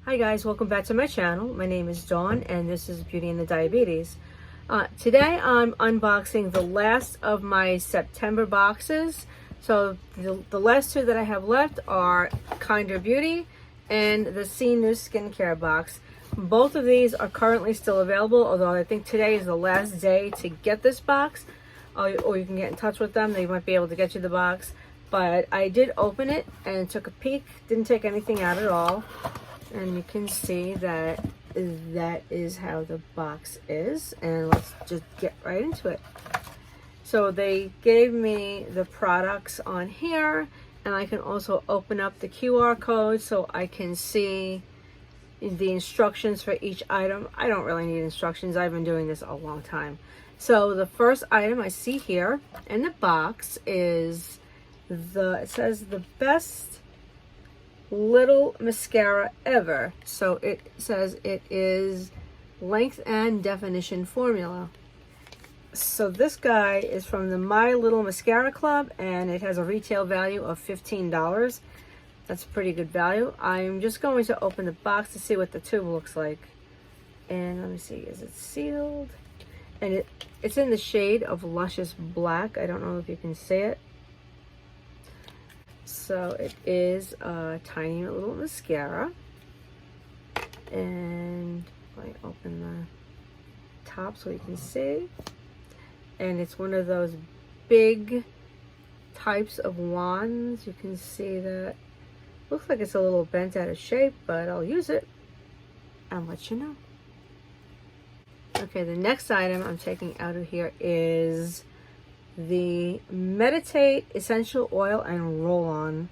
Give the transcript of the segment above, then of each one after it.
Hi guys, welcome back to my channel. My name is Dawn and this is Beauty and the Diabetes. Today I'm unboxing the last of my September boxes. So the last two that I have left are Kinder Beauty and the See New Skincare box. Both of these are currently still available, although I think today is the last day to get this box. Or you can get in touch with them. They might be able to get you the box. But I did open it and took a peek. Didn't take anything out at all. And you can see that is how the box is. And let's just get right into it. So they gave me the products on here, and I can also open up the QR code so I can see the instructions for each item. I don't really need instructions. I've been doing this a long time. So the first item I see here in the box is it says the best little mascara ever. So it says it is length and definition formula. So this guy is from the My Little Mascara Club, and it has a retail value of $15. That's pretty good value. I'm just going to open the box to see what the tube looks like. And let me see, is it sealed? And it's in the shade of Luscious Black. I don't know if you can see it. So it is a tiny little mascara, and let me open the top so you can see. And it's one of those big types of wands. You can see that looks like it's a little bent out of shape, but I'll use it and let you know. Okay, the next item I'm taking out of here is the Meditate Essential Oil and Roll-On.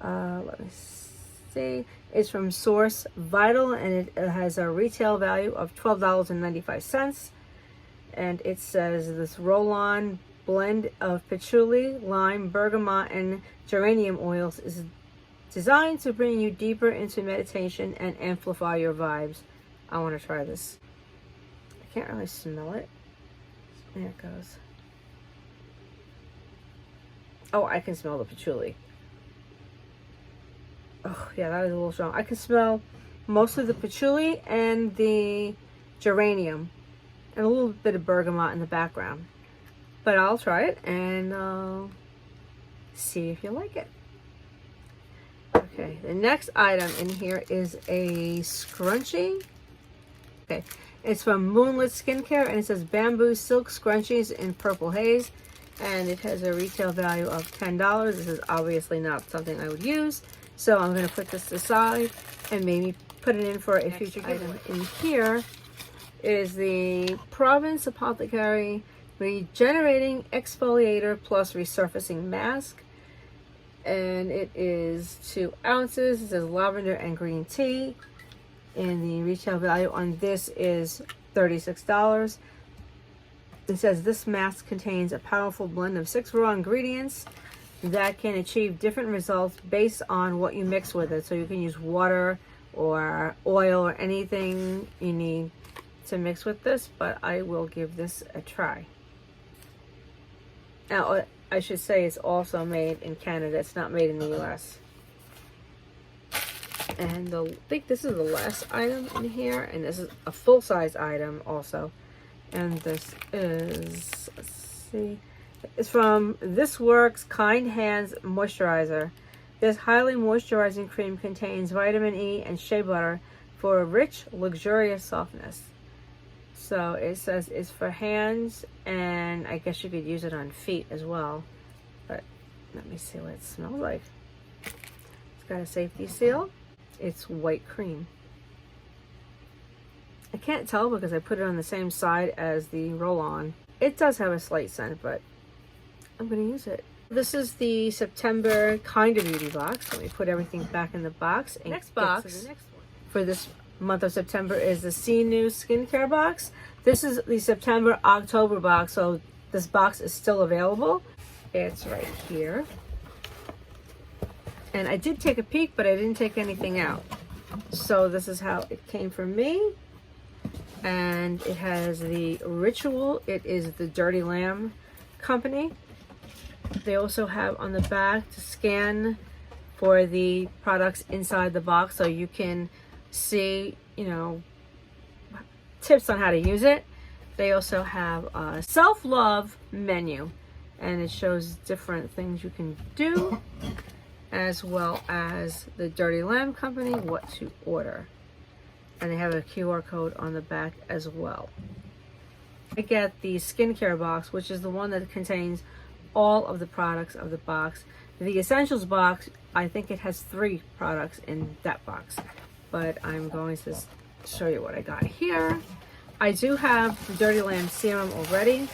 Let me see. It's from Source Vital, and it has a retail value of $12.95. And it says this roll-on blend of patchouli, lime, bergamot, and geranium oils is designed to bring you deeper into meditation and amplify your vibes. I want to try this. I can't really smell it. There it goes. Oh, I can smell the patchouli. Oh, yeah, that is a little strong. I can smell mostly the patchouli and the geranium and a little bit of bergamot in the background. But I'll try it and see if you like it. Okay, the next item in here is a scrunchie. Okay, it's from Moonlit Skincare, and it says Bamboo Silk Scrunchies in Purple Haze. And it has a retail value of $10. This is obviously not something I would use, so I'm going to put this aside and maybe put it in for a future item. In here is the Province Apothecary Regenerating Exfoliator Plus Resurfacing Mask, and it is 2 ounces. It says lavender and green tea, and the retail value on this is $36. It says this mask contains a powerful blend of 6 raw ingredients that can achieve different results based on what you mix with it. So you can use water or oil or anything you need to mix with this, but I will give this a try. Now, I should say it's also made in Canada. It's not made in the US. And I think this is the last item in here, and this is a full-size item also. And this is, let's see, it's from This Works Kind Hands Moisturizer. This highly moisturizing cream contains vitamin E and shea butter for a rich, luxurious softness. So it says it's for hands, and I guess you could use it on feet as well. But let me see what it smells like. It's got a safety seal. It's white cream. I can't tell because I put it on the same side as the roll-on. It does have a slight scent, but I'm going to use it. This is the September Kinder Beauty box. Let me put everything back in the box. And next box for this month of September is the See New Skincare box. This is the September-October box, so this box is still available. It's right here. And I did take a peek, but I didn't take anything out. So this is how it came from me. And it has the Ritual. It is the Dirty Lamb company. They also have on the back to scan for the products inside the box, so you can see, you know, tips on how to use it. They also have a self-love menu, and it shows different things you can do, as well as the Dirty Lamb Company, what to order. And they have a QR code on the back as well. I get the skincare box, which is the one that contains all of the products of the box. The essentials box, I think it has 3 products in that box, but I'm going to show you what I got here. I do have the Dirty Lamb serum already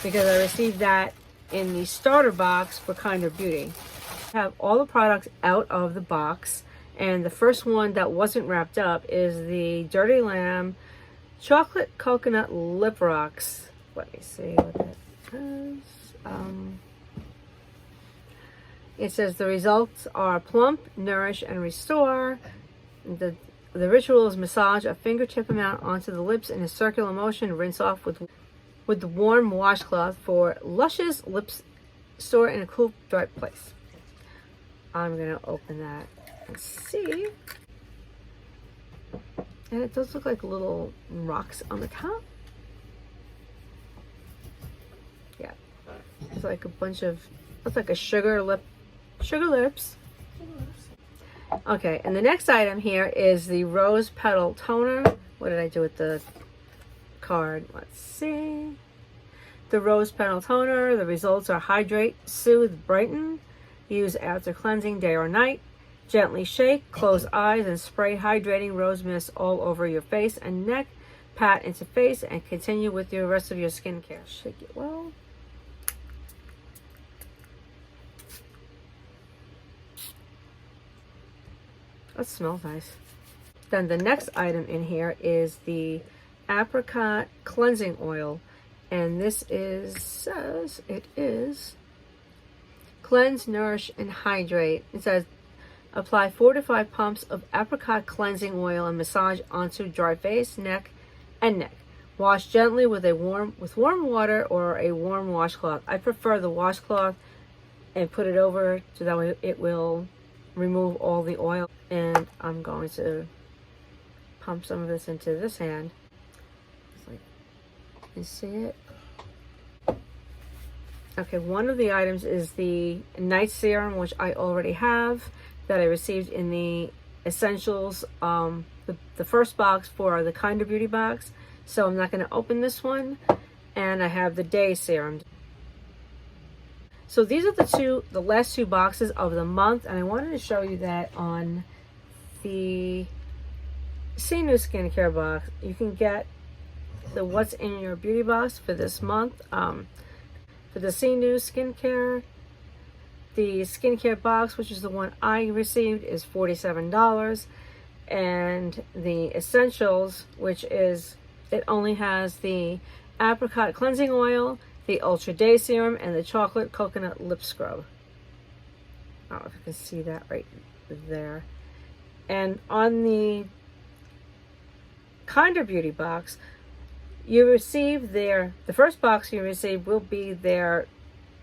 because I received that in the starter box for Kinder Beauty. I have all the products out of the box, and the first one that wasn't wrapped up is the Dirty Lamb Chocolate Coconut Lip Rocks. Let me see what that is. It says the results are plump, nourish, and restore. The ritual is massage a fingertip amount onto the lips in a circular motion. Rinse off with the warm washcloth for luscious lips. Store in a cool, dry place. I'm gonna open that and see. And it does look like little rocks on the top. Yeah, it's like a bunch of, looks like a sugar lips. Okay, and the next item here is the Rose Petal Toner. What did I do with the card? Let's see. The Rose Petal Toner. The results are hydrate, soothe, brighten. Use after cleansing day or night. Gently shake, close eyes, and spray hydrating rose mist all over your face and neck. Pat into face and continue with the rest of your skincare. Shake it well. That smells nice. Then the next item in here is the Apricot Cleansing Oil. And this says it is cleanse, nourish, and hydrate. It says apply 4 to 5 pumps of apricot cleansing oil and massage onto dry face, neck, and neck. Wash gently with warm water or a warm washcloth. I prefer the washcloth and put it over so that way it will remove all the oil. And I'm going to pump some of this into this hand. It's like, you see it? Okay, one of the items is the night serum, which I already have, that I received in the essentials, the first box for the Kinder Beauty box. So I'm not going to open this one. And I have the day serum. So these are the last 2 boxes of the month, and I wanted to show you that on the See New Skincare box, you can get the What's in Your Beauty box for this month. For the See New Skincare, the skincare box, which is the one I received, is $47. And the essentials, which is, it only has the apricot cleansing oil, the Ultra Day Serum, and the chocolate coconut lip scrub. I don't know if you can see that right there. And on the Kinder Beauty box, you receive the first box you receive will be their,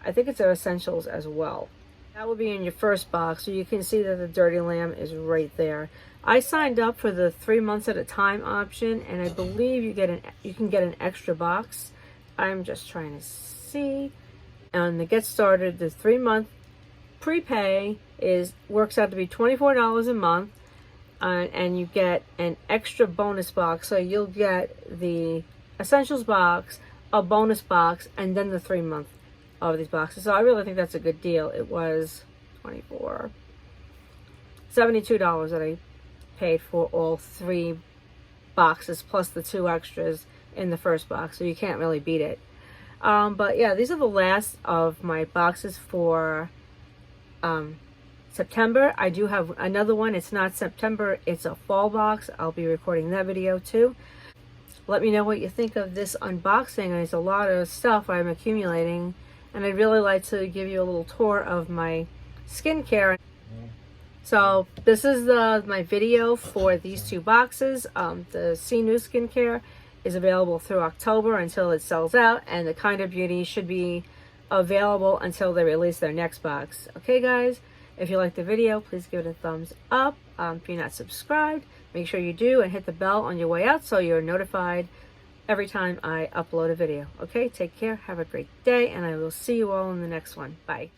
I think it's their essentials as well. That will be in your first box, so you can see that the Dirty Lamb is right there. I signed up for the 3 months at a time option, and I believe you can get an extra box. I'm just trying to see. And to get started, the 3-month prepay works out to be $24 a month, and you get an extra bonus box. So you'll get the essentials box, a bonus box, and then the 3-month of these boxes. So I really think that's a good deal. It was $72 that I paid for all 3 boxes plus the 2 extras in the first box, so you can't really beat it. But yeah, these are the last of my boxes for September. I do have another one. It's not September, it's a fall box. I'll be recording that video too. Let me know what you think of this unboxing. There's a lot of stuff I'm accumulating, and I'd really like to give you a little tour of my skincare. So this is my video for these 2 boxes. The See New Skincare is available through October until it sells out, and the Kinder Beauty should be available until they release their next box. Okay guys, If you like the video, please give it a thumbs up. If you're not subscribed, make sure you do, and hit the bell on your way out so you're notified every time I upload a video. Okay, take care, have a great day, and I will see you all in the next one. Bye.